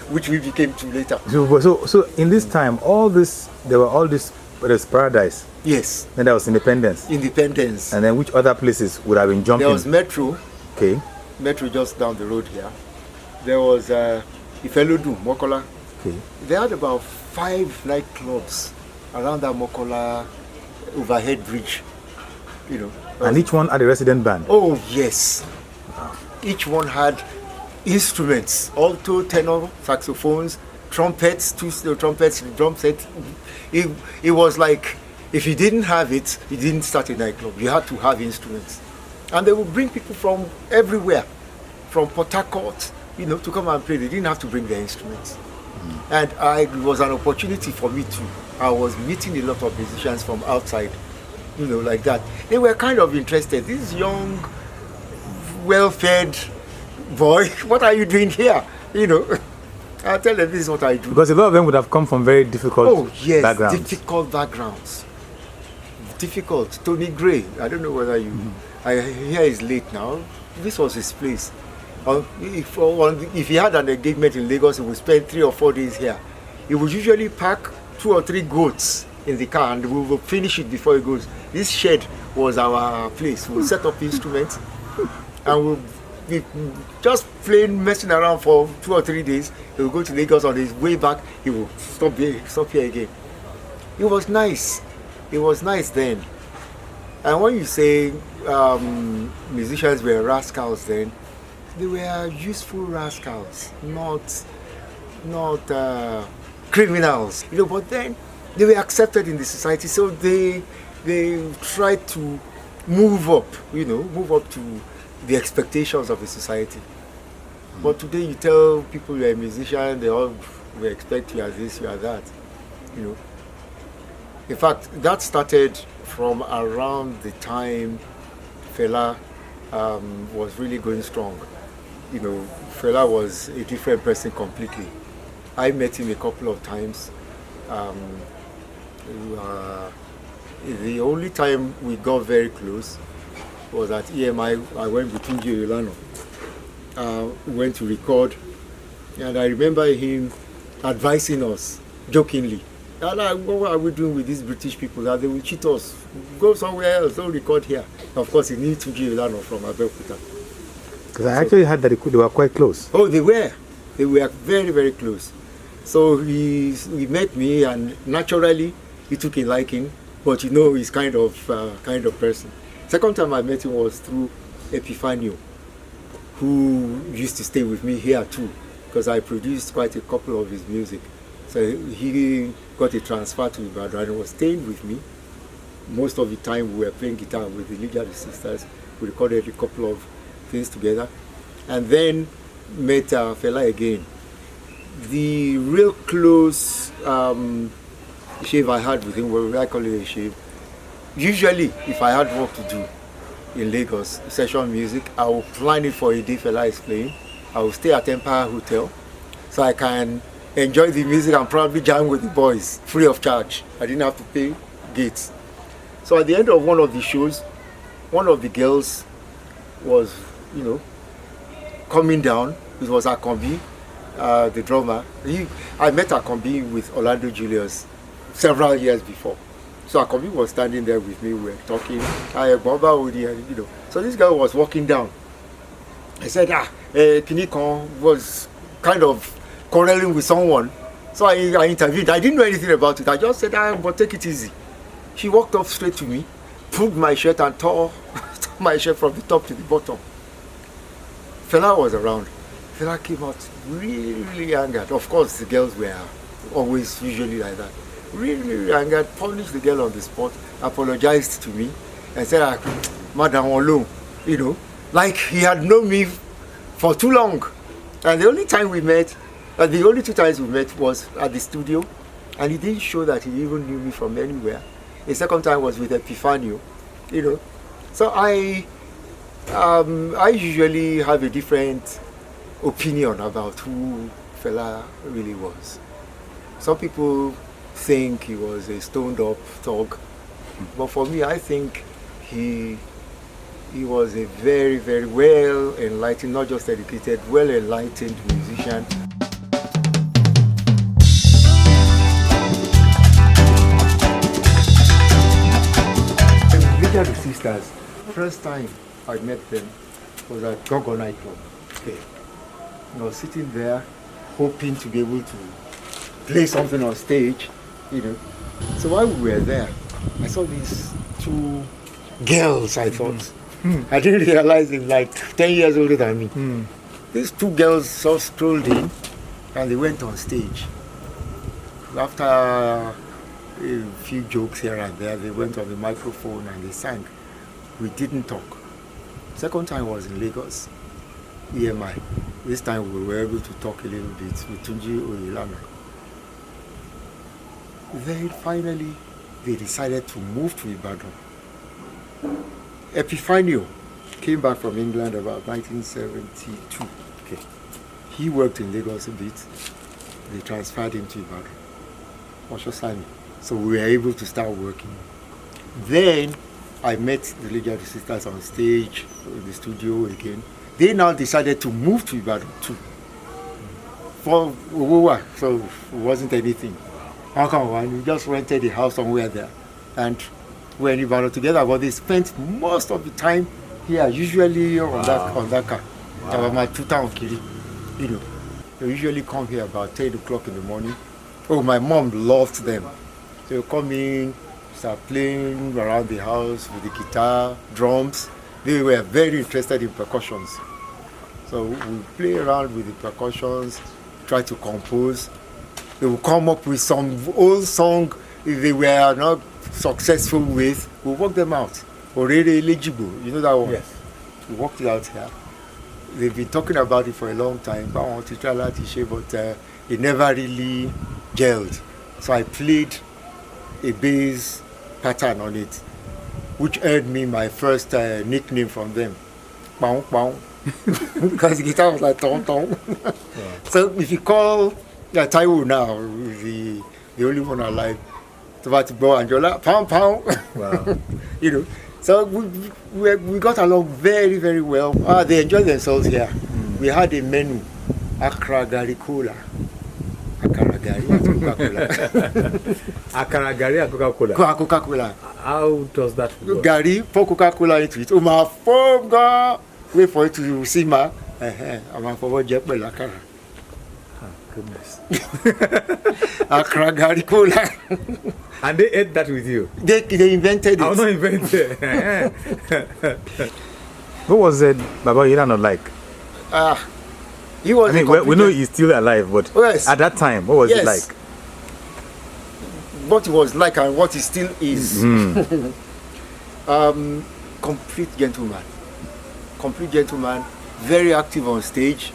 which we became to later. So in this time, there were all this, there's Paradise. Yes. Then there was Independence. Independence. And then which other places would have been jumping? There was Metro. Okay. Metro just down the road here. There was Ifelodu, Mokola. Okay. They had about 5 nightclubs around that Mokola overhead bridge. You know. And each one had a resident band? Oh, yes. Each one had instruments, alto, tenor, saxophones, trumpets, trumpets, drum set. It was like, if you didn't have it, you didn't start a nightclub. You had to have instruments. And they would bring people from everywhere, from Port Harcourt, you know, to come and play. They didn't have to bring their instruments. And it was an opportunity for me too. I was meeting a lot of musicians from outside, you know, like that. They were kind of interested. This young, well-fed boy, what are you doing here? You know, I tell them this is what I do. Because a lot of them would have come from very difficult backgrounds. Difficult backgrounds. Difficult. Tony Gray, I don't know whether you... I hear he's late now. This was his place. If he had an engagement in Lagos, he would spend 3 or 4 days here. He would usually pack 2 or 3 goats in the car and we would finish it before he goes. This shed was our place. We'll set up instruments and we'll be just playing, messing around for 2 or 3 days. He would go to Lagos. On his way back, he would stop here again. It was nice. It was nice then. And when you say musicians were rascals then, they were useful rascals, not criminals. You know, but then they were accepted in the society, so they tried to move up, you know, move up to the expectations of the society. But today you tell people you're a musician, they all will expect you as this, you are that. You know. In fact, that started from around the time Fela was really going strong. You know, Fela was a different person completely. I met him a couple of times. The only time we got very close was at EMI. I went with Julius. We went to record, and I remember him advising us jokingly, what are we doing with these British people? That they will cheat us. Go somewhere else, don't record here. Of course, he needs Julius from Aboderin. Because I actually heard that they were quite close. Oh, they were. They were very, very close. So he met me, and naturally he took a liking. But you know, he's kind of person. Second time I met him was through Epifanio, who used to stay with me here too, because I produced quite a couple of his music. So he got a transfer to Ibadan and was staying with me. Most of the time we were playing guitar with the Nubia sisters. We recorded a couple of things together, and then met Fela again. The real close shave I had with him, what I call it a shave. Usually, if I had work to do in Lagos, session music, I will plan it for a day Fela is playing. I will stay at Empire Hotel so I can enjoy the music and probably jam with the boys free of charge. I didn't have to pay gates. So at the end of one of the shows, one of the girls was, you know, coming down. It was Akombi, the drummer. I met Akombi with Orlando Julius several years before. So Akombi was standing there with me. We were talking. You know. So this guy was walking down. I said, Kinikon was kind of quarreling with someone. So I interviewed. I didn't know anything about it. I just said, but take it easy. She walked up straight to me, pulled my shirt and tore my shirt from the top to the bottom. Fela was around. Fela came out really, really angered. Of course, the girls were always usually like that. Really, really angered, punished the girl on the spot, apologized to me, and said, Madam Olu, you know, like he had known me for too long. And the only time we met, the only 2 times we met was at the studio, and he didn't show that he even knew me from anywhere. The second time was with Epifanio, you know. So I usually have a different opinion about who Fela really was. Some people think he was a stoned up thug, but for me, I think he was a very, very well enlightened, not just educated, well enlightened musician. The sisters, first time I met them was at Gogo nightclub. Okay. I was sitting there hoping to be able to play something on stage, you know. So while we were there, I saw these 2 girls, I thought. I didn't realize they were like 10 years older than me. These 2 girls just strolled in and they went on stage. After a few jokes here and there, they went on the microphone and they sang. We didn't talk. Second time was in Lagos, EMI. This time we were able to talk a little bit with Tunji Oyelana. Then finally, they decided to move to Ibadan. Epifanio came back from England about 1972. Okay. He worked in Lagos a bit. They transferred him to Ibadan. Oshosani. So we were able to start working. Then I met the Legion sisters on stage, in the studio again. They now decided to move to Ibadan too. For so it wasn't anything. How come? We just rented a house somewhere there. And we were in Ibadan together, but they spent most of the time here, usually on that car. About my 2,000 kiri. You know. They usually come here about 10 o'clock in the morning. Oh, my mom loved them. So you come in, start playing around the house with the guitar, drums. They were very interested in percussions. So we play around with the percussions, try to compose. They will come up with some old song if they were not successful with, we'll work them out. Already eligible, you know that one? Yes. We worked it out here. they've been talking about it for a long time. But it never really gelled. So I played a bass pattern on it, which earned me my first nickname from them. Pow, pow. Because the guitar was like tong tong. So if you call Taiwo now, the only one alive, it's about to go Anjola, pound pound. Wow. You know, so we got along very, very well. They enjoyed themselves here. We had a menu, Accra Gari Cola. Akara Gari and Coca-Cola. Akara Gari and Coca-Cola. Coca-Cola. How does that work? Gari, pour Coca-Cola into it. Wait for it to simmer. I'm for Jepel Akara. Goodness. Accra Gari Cola. And they ate that with you? They invented it. I was not invented. What was it Baba Irano like? He was we know he's still alive, but yes. At that time, what was it like? What it was like and what it still is. Complete gentleman. Very active on stage.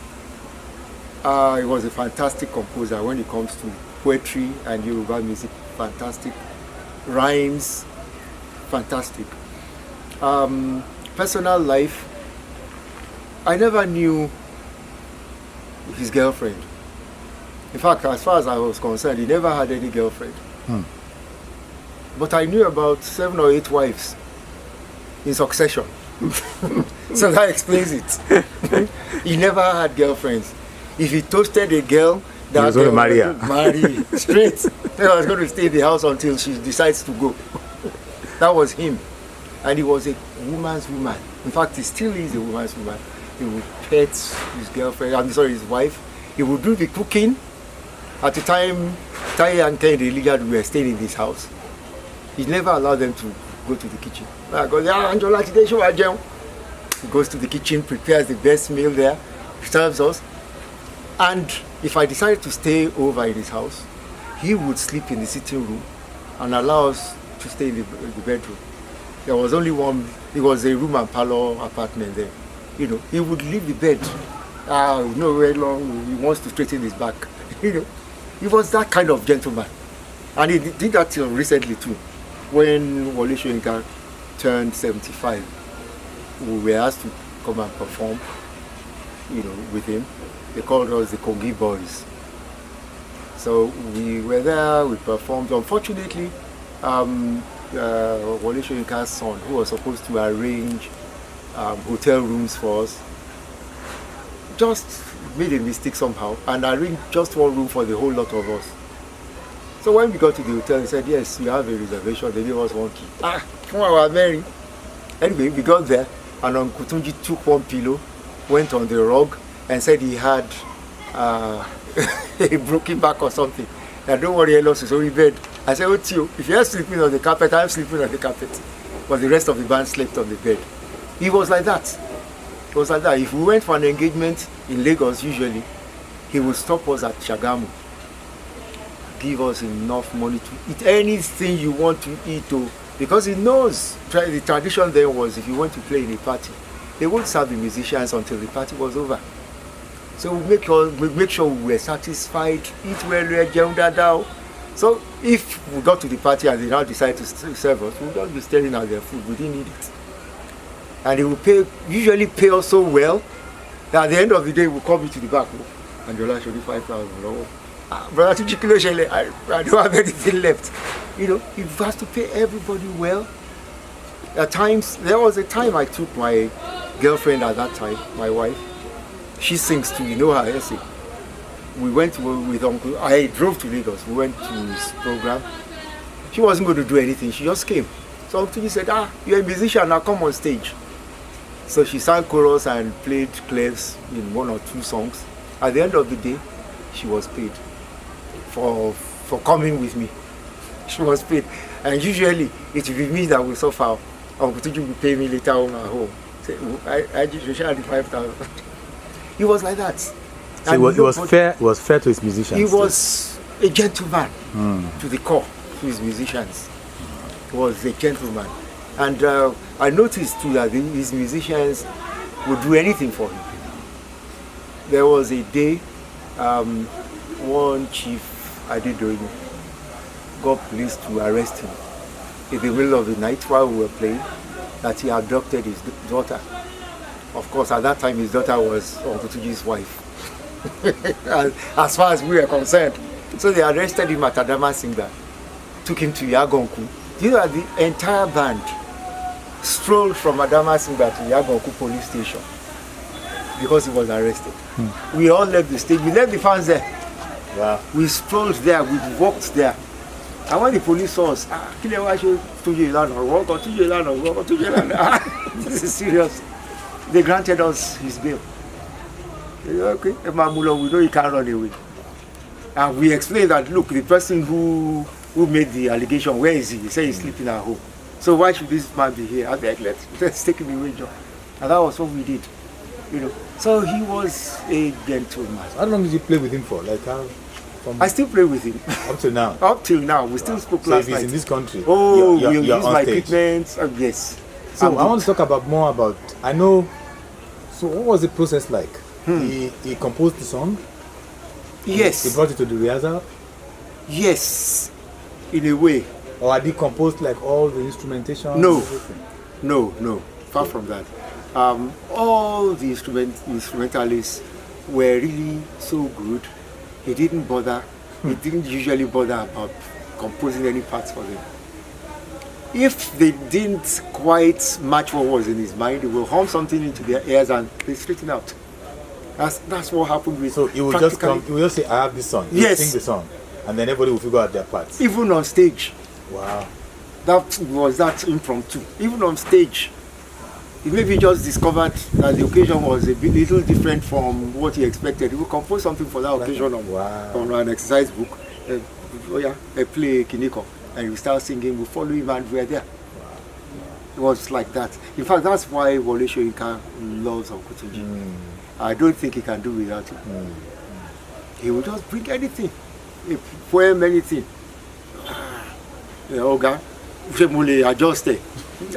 He was a fantastic composer when it comes to poetry and Yoruba music. Fantastic. Rhymes. Fantastic. Personal life. I never knew his girlfriend. In fact, as far as I was concerned, he never had any girlfriend. But I knew about 7 or 8 wives in succession. So that explains it. He never had girlfriends. If he toasted a girl, that he was going to marry her. Marry straight. He was going to stay in the house until she decides to go. That was him. And he was a woman's woman. In fact, he still is a woman's woman. He would pet his girlfriend, his wife. He would do the cooking. At the time, Tai and Kennedy Ligard were staying in this house. He never allowed them to go to the kitchen. I go, Anjola, today show a gem. He goes to the kitchen, prepares the best meal there, serves us. And if I decided to stay over in his house, he would sleep in the sitting room and allow us to stay in the bedroom. There was only one, it was a room and parlor apartment there. You know, he would leave the bed. Very long, he wants to straighten his back. You know, he was that kind of gentleman. And he did that till recently too. When Wole Soyinka turned 75, we were asked to come and perform, you know, with him. They called us the Kogi Boys. So we were there, we performed. Unfortunately, Wole Soyinka's son, who was supposed to arrange hotel rooms for us, just made a mistake somehow and arranged just one room for the whole lot of us. So when we got to the hotel, he said, yes, you have a reservation. They gave us one key. Come on, we're married. Anyway, we got there and Uncle Tunji took one pillow, went on the rug and said he had a broken back or something. And don't worry, I lost his only bed. I said, what's you? If you're sleeping on the carpet, I'm sleeping on the carpet. But the rest of the band slept on the bed. He was like that. It was like that. If we went for an engagement in Lagos, usually, he would stop us at Shagamu, give us enough money to eat anything you want to eat, because he knows the tradition then was if you went to play in a party, they won't serve the musicians until the party was over. So we make sure we were satisfied, eat well, so if we got to the party and they now decide to serve us, we'll just be staring at their food. We didn't need it. And he will usually pay us so well that at the end of the day we'll come into the back. Anjola showed you 5,000. Brother, I don't have anything left. You know, he has to pay everybody well. At times, there was a time I took my girlfriend at that time, my wife. She sings too, you know her essay. We went with Uncle, I drove to Lagos, we went to his program. She wasn't going to do anything, she just came. So Uncle said, you're a musician, now come on stage. So she sang chorus and played claves in 1 or 2 songs. At the end of the day, she was paid for coming with me. She was paid. And usually, it will be me that will suffer. Uncle Tuju will pay me later on at home. Say, I just share the 5,000. He was like that. So it was fair to his musicians. He was a gentleman to the core, to his musicians. He was a gentleman. And I noticed too that his musicians would do anything for him. there was a day, one chief Aboderin got police to arrest him in the middle of the night while we were playing, that he abducted his daughter. Of course, at that time, his daughter was Uncle Tuji's wife, as far as we were concerned. So they arrested him at Adama Singa, took him to Yagonku. You know, the entire band strolled from Adama Singa to Yagonku police station because he was arrested. We all left the stage. We left the fans there. Wow. We strolled there. We walked there. And when the police saw us, this is serious. They granted us his bail. They said, okay, Emamulo, we know he can't run away. And we explained that, look, the person who made the allegation, where is he? He said he's sleeping at home. So why should this man be here? I beg, let's take him away, John. And that was what we did. You know. So he was a gentleman. How long did you play with him for? Like how? I still play with him. Up till now? Up till now. We still spoke last if he's night. in this country? Oh, you're we'll use on my stage. equipment. Yes. So I want to talk more about, I know, so what was the process like? He composed the song? Yes. He brought it to the rehearsal? Yes, in a way. Or had he composed like all the instrumentation? No. No. Far from that. All the instrumentalists were really so good. He didn't bother. He didn't usually bother about composing any parts for them. If they didn't quite match what was in his mind, he will hum something into their ears and they straighten out. That's what happened with. So he will just come. He will just say, "I have this song." He will sing the song, and then everybody will figure out their parts. Even on stage. Wow. That impromptu. Even on stage, he maybe just discovered that the occasion was a little different from what he expected. He will compose something for that occasion on an exercise book. Play Kiniko, and we start singing. We follow him, and we're there. It was like that. In fact, that's why Wole Soyinka loves Uncle Tunji. I don't think he can do without it. He will just bring anything, a poem, anything. Oga, adjust it.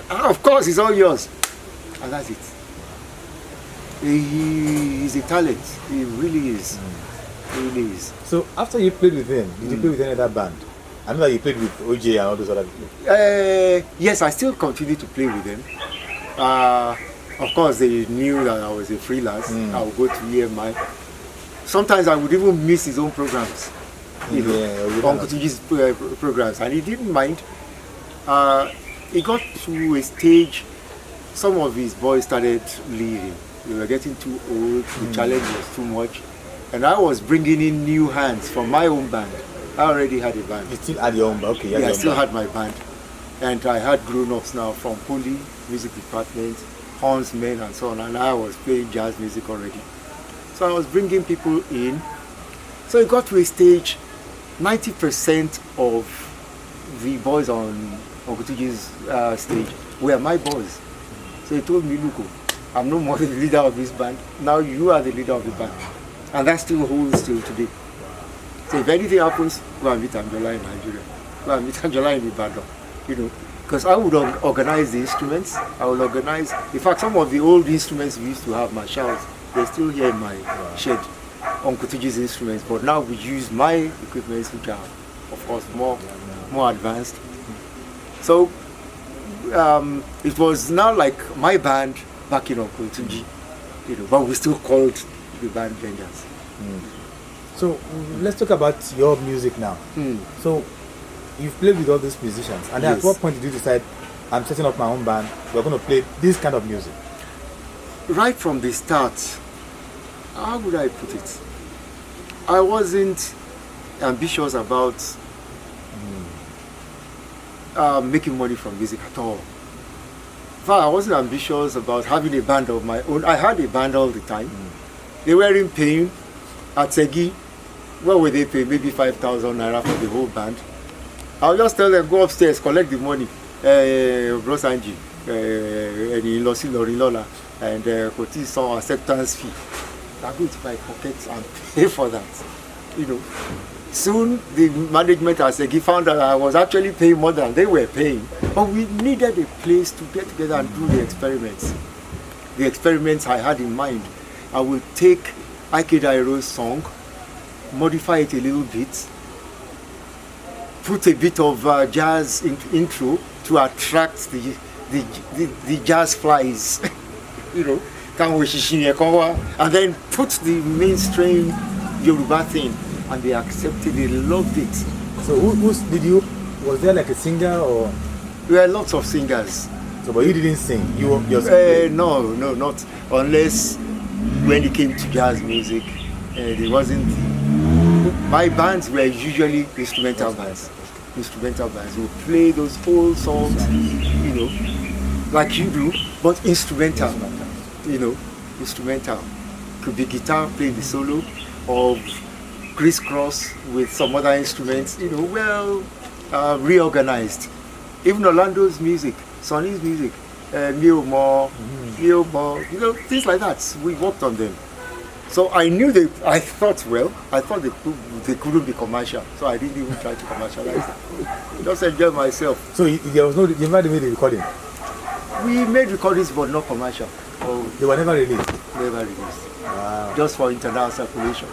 Of course, it's all yours. And that's it. He's a talent. He really is. He really is. So after you played with him, did you play with any other band? I know that you played with OJ and all those other people. Yes, I still continue to play with them. Of course, they knew that I was a freelance. I would go to EMI. Sometimes I would even miss his own programs. Uncle Tuji's programs, and he didn't mind. He got to a stage, some of his boys started leaving. They were getting too old, the challenge was too much. And I was bringing in new hands from my own band. I already had a band. You still had your own band? Okay, yeah, I still had my band. And I had grown-ups now from Poly, music department, horns, men, and so on. And I was playing jazz music already. So I was bringing people in. So it got to a stage, 90% of the boys on Uncle Tuji's stage were my boys. So he told me, look, I'm no more the leader of this band. Now you are the leader of the band. And that still holds till today. So if anything happens, go and meet Anjola in Nigeria. Go and meet Anjola in Ibadan. Because I would organize the instruments. I will organize, in fact, some of the old instruments we used to have, my shells, they're still here in my shed. Uncle Tuji's instruments, but now we use my equipment, which are, of course, more advanced. So it was now like my band backing Uncle Tuji, but we still called the band Vengeance. So let's talk about your music now. So you've played with all these musicians, and at what point did you decide, I'm setting up my own band, we're going to play this kind of music? Right from the start, how would I put it? I wasn't ambitious about making money from music at all. In fact, I wasn't ambitious about having a band of my own. I had a band all the time. They weren't paying. At Segi, what would they pay? Maybe 5,000 naira for the whole band. I'll just tell them, go upstairs, collect the money. Bros Angie, and Losi Lorilola, and Koti saw acceptance fee. I go to my pockets and pay for that. Soon the management at Segi found that I was actually paying more than they were paying. But we needed a place to get together and do the experiments. The experiments I had in mind. I will take Ike Dairo's song, modify it a little bit, put a bit of jazz intro to attract the jazz flies, you know, and then put the mainstream Yoruba thing, and they accepted, they loved it. So was there like a singer or? There were lots of singers. So, but you didn't sing. No, not unless when it came to jazz music. There wasn't. My bands were usually instrumental bands. Instrumental bands would play those old songs, you know, like you do, but instrumental. You know, instrumental. Could be guitar, play the solo, or crisscross with some other instruments. You know, well reorganized. Even Orlando's music, Sonny's music, Mio More, you know, things like that. We worked on them. So I knew I thought they couldn't be commercial. So I didn't even try to commercialize it. Just enjoy myself. So you never made a recording? We made recordings, but not commercial. They were never released? Never released. Wow. Just for internal circulation.